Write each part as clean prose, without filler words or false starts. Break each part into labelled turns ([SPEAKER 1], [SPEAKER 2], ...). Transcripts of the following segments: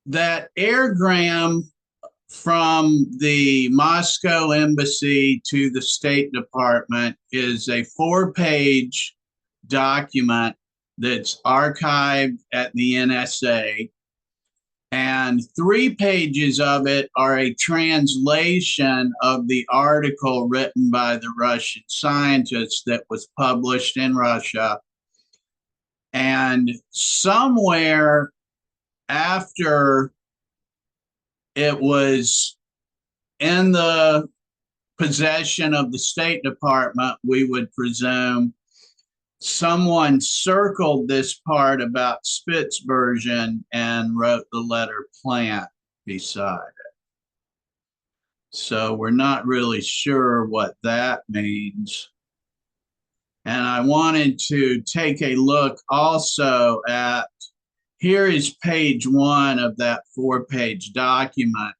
[SPEAKER 1] that airgram from the Moscow embassy to the State Department is a 4-page document that's archived at the NSA, and 3 pages of it are a translation of the article written by the Russian scientists that was published in Russia. And somewhere after it was in the possession of the State Department, we would presume, someone circled this part about Spitzbergen and wrote the letter plant beside it. So we're not really sure what that means. And I wanted to take a look also at, here is page 1 of that 4-page document.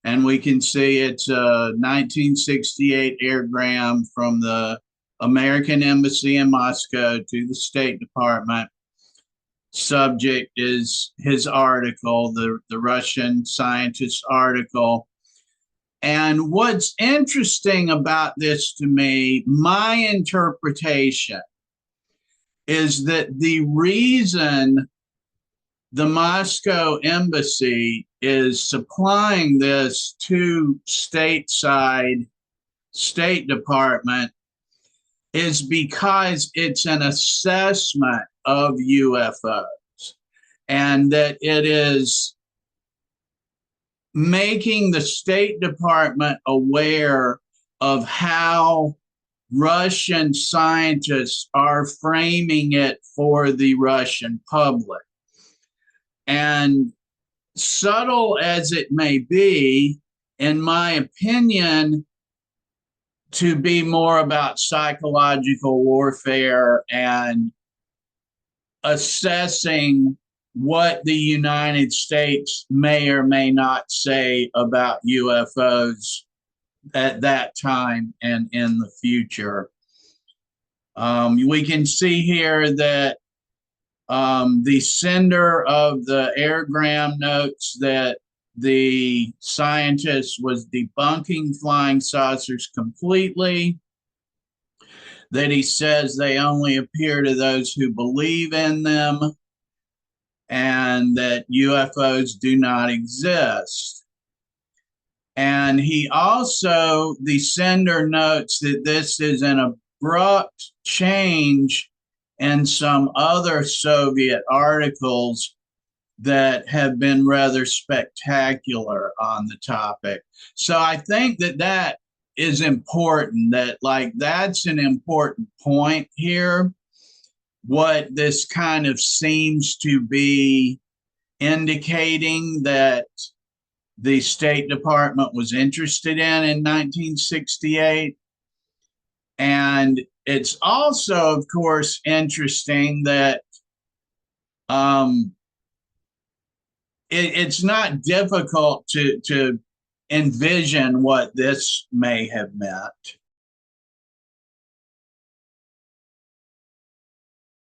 [SPEAKER 1] And we can see it's a 1968 airgram from the American Embassy in Moscow to the State Department. Subject is his article, the Russian scientist's article. And what's interesting about this to me, my interpretation, is that the reason the Moscow embassy is supplying this to stateside State Department is because it's an assessment of UFOs, and that it is making the State Department aware of how Russian scientists are framing it for the Russian public. And subtle as it may be, in my opinion, to be more about psychological warfare and assessing what the United States may or may not say about UFOs at that time and in the future. We can see here that the sender of the airgram notes that the scientist was debunking flying saucers completely, that he says they only appear to those who believe in them, and that UFOs do not exist. And he also, the sender notes that this is an abrupt change in some other Soviet articles that have been rather spectacular on the topic. So I think that that is important, that that's an important point here. What this kind of seems to be indicating that the State Department was interested in 1968. And it's also, of course, interesting that it's not difficult to envision what this may have meant.